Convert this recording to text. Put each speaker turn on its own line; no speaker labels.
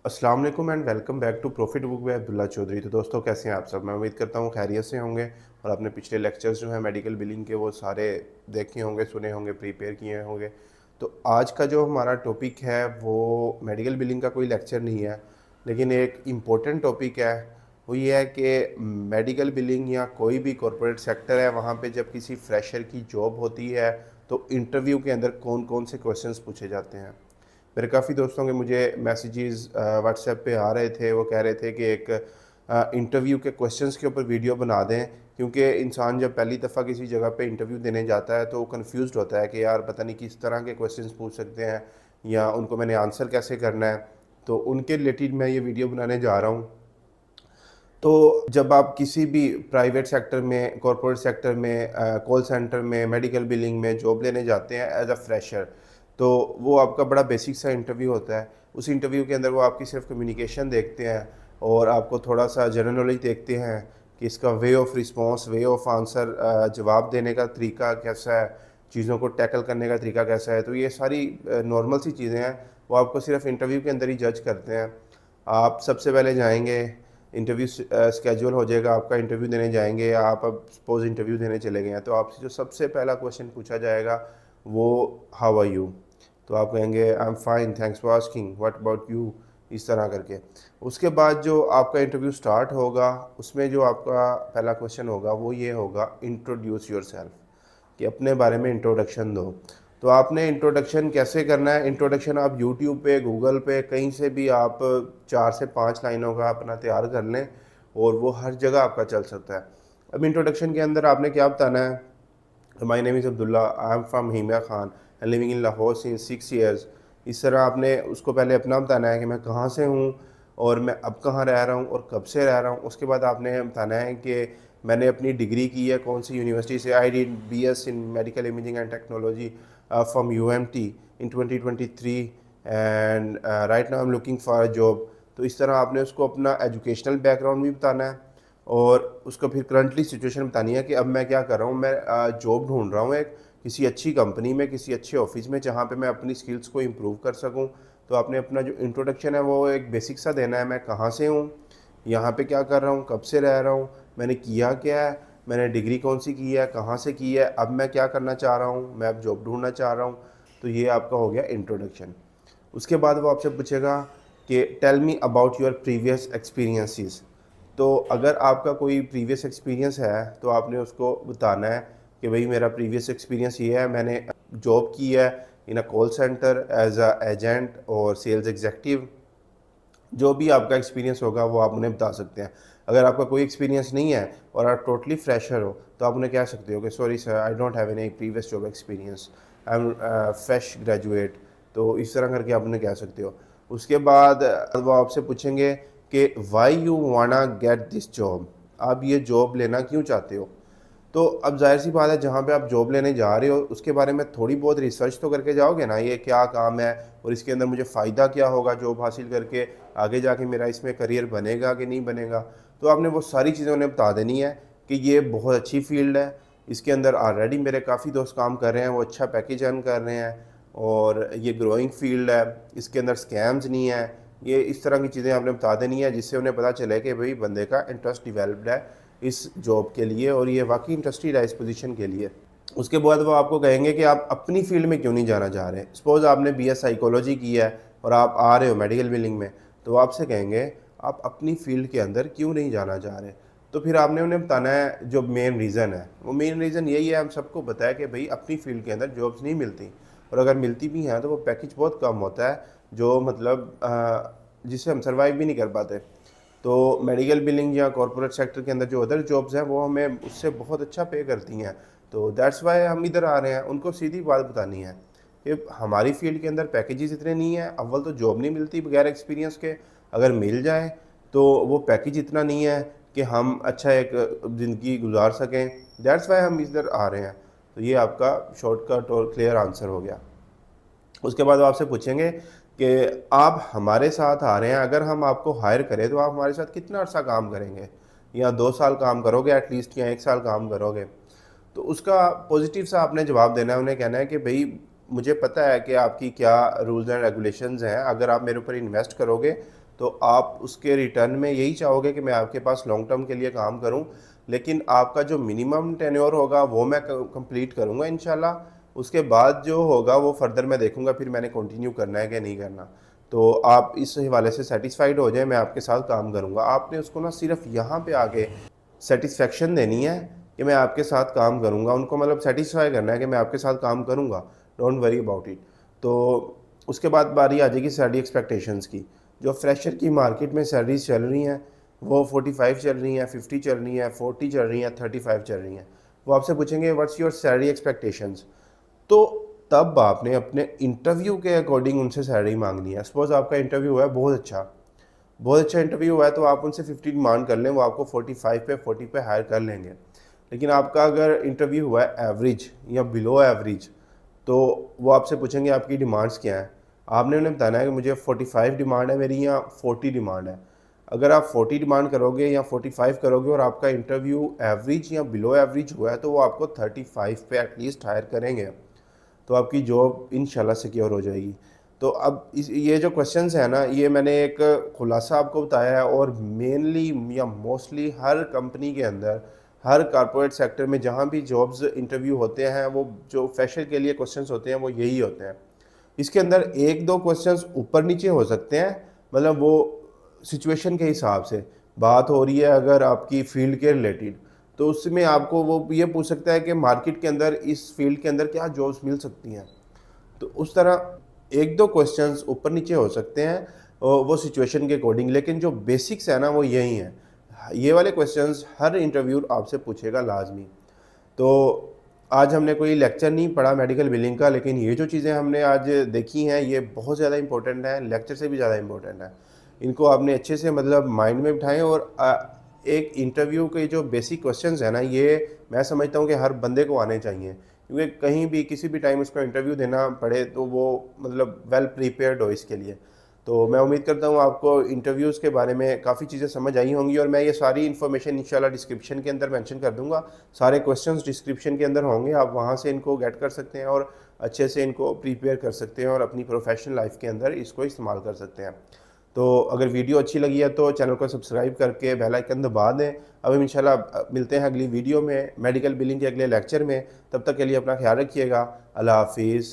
अस्सलाम वालेकुम and welcome back to profit book by Abdullah Chaudhary. तो दोस्तों, कैसे हैं आप सब? मैं उम्मीद करता हूँ खैरियत से होंगे और आपने पिछले लेक्चर्स जो हैं मेडिकल बिलिंग के वो सारे देखे होंगे, सुने होंगे, प्रिपेयर किए होंगे। तो आज का जो हमारा टॉपिक है वो मेडिकल बिलिंग का कोई लेक्चर नहीं है, लेकिन एक इम्पोर्टेंट टॉपिक है। वो ये है कि मेडिकल बिलिंग या कोई भी कॉरपोरेट सेक्टर है, वहाँ पे जब किसी फ्रेशर की जॉब होती है तो इंटरव्यू के अंदर कौन कौन से क्वेश्चंस पूछे जाते हैं। मेरे काफ़ी दोस्तों के मुझे मैसेजेस व्हाट्सएप पे आ रहे थे। वो कह रहे थे कि एक इंटरव्यू के क्वेश्चंस के ऊपर वीडियो बना दें, क्योंकि इंसान जब पहली दफ़ा किसी जगह पे इंटरव्यू देने जाता है तो वो कन्फ्यूज़्ड होता है कि यार पता नहीं किस तरह के क्वेश्चंस पूछ सकते हैं या उनको मैंने आंसर कैसे करना है। तो उनके रिलेटेड मैं ये वीडियो बनाने जा रहा हूँ। तो जब आप किसी भी प्राइवेट सेक्टर में, कॉरपोरेट सेक्टर में, कॉल सेंटर में, मेडिकल बिलिंग में जॉब लेने जाते हैं एज अ फ्रेशर, तो वो आपका बड़ा बेसिक सा इंटरव्यू होता है। उस इंटरव्यू के अंदर वो आपकी सिर्फ कम्युनिकेशन देखते हैं और आपको थोड़ा सा जनरल नॉलेज देखते हैं कि इसका way of response, way of answer, जवाब देने का तरीका कैसा है, चीज़ों को टैकल करने का तरीका कैसा है। तो ये सारी नॉर्मल सी चीज़ें हैं, वो आपको सिर्फ इंटरव्यू के अंदर ही जज करते हैं। आप सबसे पहले जाएंगे, इंटरव्यू स्केड्यूल हो जाएगा, आपका इंटरव्यू देने जाएंगे। आप अब सपोज़ इंटरव्यू देने चले गए हैं तो आपसे जो सबसे पहला क्वेश्चन पूछा जाएगा वो हाउ आर यू। तो आप कहेंगे I am fine, thanks for asking, what about you, इस तरह करके। उसके बाद जो आपका इंटरव्यू स्टार्ट होगा उसमें जो आपका पहला क्वेश्चन होगा वो ये होगा, इंट्रोड्यूस योर सेल्फ, कि अपने बारे में इंट्रोडक्शन दो। तो आपने इंट्रोडक्शन कैसे करना है? इंट्रोडक्शन आप यूट्यूब पे, गूगल पे, कहीं से भी आप 4 से 5 लाइनों का अपना तैयार कर लें और वो हर जगह आपका चल सकता है। अब इंट्रोडक्शन के अंदर आपने क्या बताना है? My name is Abdullah, I am from हिमिया खान and living in Lahore since 6 years. इस तरह आपने उसको पहले अपना बताना है कि मैं कहाँ से हूँ और मैं अब कहाँ रह रहा हूँ और कब से रह रहा हूँ। उसके बाद आपने बताना है कि मैंने अपनी डिग्री की है कौन सी यूनिवर्सिटी से। I did BS in medical imaging and technology from UMT in 2023 and right now I am looking for a job. तो इस तरह आपने उसको अपना एजुकेशनल बैकग्राउंड भी बताना है और उसको फिर करंटली सिचुएशन बतानी है कि अब मैं क्या कर रहा हूँ। मैं जॉब ढूंढ रहा हूँ एक किसी अच्छी कंपनी में, किसी अच्छे ऑफिस में, जहाँ पे मैं अपनी स्किल्स को इम्प्रूव कर सकूँ। तो आपने अपना जो इंट्रोडक्शन है वो एक बेसिक सा देना है। मैं कहाँ से हूँ, यहाँ पे क्या कर रहा हूँ, कब से रह रहा हूँ, मैंने किया क्या है, मैंने डिग्री कौन सी की है, कहाँ से की है, अब मैं क्या करना चाह रहा हूँ, मैं अब जॉब ढूंढना चाह रहा हूँ। तो ये आपका हो गया इंट्रोडक्शन। उसके बाद वो आपसे पूछेगा कि tell me about your previous experiences. तो अगर आपका कोई प्रीवियस एक्सपीरियंस है तो आपने उसको बताना है कि भाई मेरा प्रीवियस एक्सपीरियंस ये है, मैंने जॉब की है in a call centre as a agent और सेल्स एग्जेक्टिव। जो भी आपका एक्सपीरियंस होगा वो आप उन्हें बता सकते हैं। अगर आपका कोई एक्सपीरियंस नहीं है और आप टोटली फ्रेशर हो तो आप उन्हें कह सकते हो कि sorry sir, I don't have any previous job experience, I am fresh graduate. तो इस तरह करके आप उन्हें कह सकते हो। उसके बाद वो आपसे पूछेंगे कि why you wanna get this job, आप ये जॉब लेना क्यों चाहते हो। तो अब जाहिर सी बात है, जहाँ पे आप जॉब लेने जा रहे हो उसके बारे में थोड़ी बहुत रिसर्च तो करके जाओगे ना, ये क्या काम है और इसके अंदर मुझे फ़ायदा क्या होगा जॉब हासिल करके, आगे जाके मेरा इसमें करियर बनेगा कि नहीं बनेगा। तो आपने वो सारी चीज़ें उन्हें बता देनी है कि ये बहुत अच्छी फील्ड है, इसके अंदर ऑलरेडी मेरे काफ़ी दोस्त काम कर रहे हैं, वो अच्छा पैकेज अर्न कर रहे हैं और ये ग्रोइंग फील्ड है, इसके अंदर स्कैम्स नहीं है। ये इस तरह की चीज़ें आपने बता देनी है जिससे उन्हें पता चले कि भाई बंदे का इंटरेस्ट डिवेल्प्ड है इस जॉब के लिए और ये वाकई इंटरेस्टेड है इस पोजीशन के लिए। उसके बाद वो आपको कहेंगे कि आप अपनी फील्ड में क्यों नहीं जाना चाह रहे। सपोज़ आपने BS साइकोलॉजी की है और आप आ रहे हो मेडिकल बिलिंग में, तो आपसे कहेंगे आप अपनी फील्ड के अंदर क्यों नहीं जाना चाह रहे। तो फिर आपने उन्हें बताना है जो मेन रीज़न है। वो मेन रीज़न यही है, हम सबको बताया कि भाई अपनी फील्ड के अंदर जॉब्स नहीं मिलती और अगर मिलती भी हैं तो वो पैकेज बहुत कम होता है, जो मतलब जिससे हम सर्वाइव भी नहीं कर पाते। तो मेडिकल बिलिंग या कॉरपोरेट सेक्टर के अंदर जो अदर जॉब्स हैं वो हमें उससे बहुत अच्छा पे करती हैं। तो दैट्स वाई हम इधर आ रहे हैं। उनको सीधी बात बतानी है कि हमारी फील्ड के अंदर पैकेजेस इतने नहीं हैं, अव्वल तो जॉब नहीं मिलती बगैर एक्सपीरियंस के, अगर मिल जाए तो वो पैकेज इतना नहीं है कि हम अच्छा एक ज़िंदगी गुजार सकें। दैट्स वाई हम इधर आ रहे हैं। तो ये आपका शॉर्टकट और क्लियर आंसर हो गया। उसके बाद वो आपसे पूछेंगे कि आप हमारे साथ आ रहे हैं, अगर हम आपको हायर करें तो आप हमारे साथ कितना अर्सा काम करेंगे, या 2 साल काम करोगे एटलीस्ट या 1 साल काम करोगे। तो उसका पॉजिटिव सा आपने जवाब देना है। उन्हें कहना है कि भाई मुझे पता है कि आपकी क्या रूल्स एंड रेगुलेशंस हैं, अगर आप मेरे ऊपर इन्वेस्ट करोगे तो आप उसके रिटर्न में यही चाहोगे कि मैं आपके पास लॉन्ग टर्म के लिए काम करूं, लेकिन आपका जो मिनिमम टेन्योर होगा वो मैं कंप्लीट करूंगा इंशाल्लाह। उसके बाद जो होगा वो फर्दर मैं देखूंगा फिर मैंने कंटिन्यू करना है कि नहीं करना। तो आप इस हवाले से सेटिस्फाइड हो जाए, मैं आपके साथ काम करूंगा। आपने उसको ना सिर्फ यहाँ पे आके सेटिस्फेक्शन देनी है कि मैं आपके साथ काम करूंगा, उनको मतलब सेटिस्फाई करना है कि मैं आपके साथ काम करूंगा, डोंट वरी अबाउट इट। तो उसके बाद बारी आ जाएगी सैलरी एक्सपेक्टेशंस की। जो फ्रेशर की मार्केट में सैलरीज चल रही हैं वो 45 चल रही हैं, 50 चल रही हैं, 40 चल रही हैं, 35 चल रही हैं। वो आपसे पूछेंगे व्हाट्स योर सैलरी एक्सपेक्टेशंस। तो तब आपने अपने इंटरव्यू के अकॉर्डिंग उनसे सैलरी मांगनी है। सपोज आपका इंटरव्यू हुआ है बहुत अच्छा इंटरव्यू हुआ है, तो आप उनसे 50 डिमांड कर लें, वो आपको 45 पे 40 पे हायर कर लेंगे। लेकिन आपका अगर इंटरव्यू हुआ है एवरेज या बिलो एवरेज, तो वो आपसे पूछेंगे आपकी डिमांड्स क्या हैं। आपने उन्हें बताना है कि मुझे 45 डिमांड है मेरी या 40 डिमांड है। अगर आप 40 डिमांड करोगे या 45 करोगे और आपका इंटरव्यू एवरेज या बिलो एवरेज हुआ है, तो वो आपको 35 पे एटलीस्ट हायर करेंगे। तो आपकी जॉब इंशाल्लाह सिक्योर हो जाएगी। तो अब ये जो क्वेश्चंस हैं ना, ये मैंने एक खुलासा आपको बताया है, और मेनली या मोस्टली हर कंपनी के अंदर, हर कॉर्पोरेट सेक्टर में जहाँ भी जॉब्स इंटरव्यू होते हैं, वो जो फ्रेशर के लिए क्वेश्चंस होते हैं वो यही होते हैं। इसके अंदर एक दो क्वेश्चंस ऊपर नीचे हो सकते हैं, मतलब वो सिचुएशन के हिसाब से बात हो रही है। अगर आपकी फील्ड के रिलेटेड, तो उसमें आपको वो ये पूछ सकता है कि मार्केट के अंदर इस फील्ड के अंदर क्या जॉब्स मिल सकती हैं। तो उस तरह एक दो क्वेश्चंस ऊपर नीचे हो सकते हैं वो सिचुएशन के अकॉर्डिंग, लेकिन जो बेसिक्स है ना वो यही हैं। ये वाले क्वेश्चंस हर इंटरव्यू आपसे पूछेगा लाजमी। तो आज हमने कोई लेक्चर नहीं पढ़ा मेडिकल बिलिंग का, लेकिन ये जो चीज़ें हमने आज देखी हैं ये बहुत ज़्यादा इंपॉर्टेंट है, लेक्चर से भी ज़्यादा इंपॉर्टेंट है। इनको आपने अच्छे से मतलब माइंड में बिठाएं, और एक इंटरव्यू के जो बेसिक क्वेश्चंस है ना, ये मैं समझता हूँ कि हर बंदे को आने चाहिए, क्योंकि कहीं भी किसी भी टाइम उसको इंटरव्यू देना पड़े तो वो मतलब वेल प्रिपेयर्ड हो इसके लिए। तो मैं उम्मीद करता हूँ आपको इंटरव्यूज़ के बारे में काफ़ी चीज़ें समझ आई होंगी, और मैं ये सारी इन्फॉर्मेशन इंशाल्लाह डिस्क्रिप्शन के अंदर मेंशन कर दूंगा। सारे क्वेश्चंस डिस्क्रिप्शन के अंदर होंगे, आप वहाँ से इनको गेट कर सकते हैं और अच्छे से इनको प्रिपेयर कर सकते हैं और अपनी प्रोफेशनल लाइफ के अंदर इसको इस्तेमाल कर सकते हैं। तो अगर वीडियो अच्छी लगी है तो चैनल को सब्सक्राइब करके बेल आइकन दबा दें। अब हम इंशाल्लाह मिलते हैं अगली वीडियो में मेडिकल बिलिंग के अगले लेक्चर में। तब तक के लिए अपना ख्याल रखिएगा। अल्लाह हाफिज़।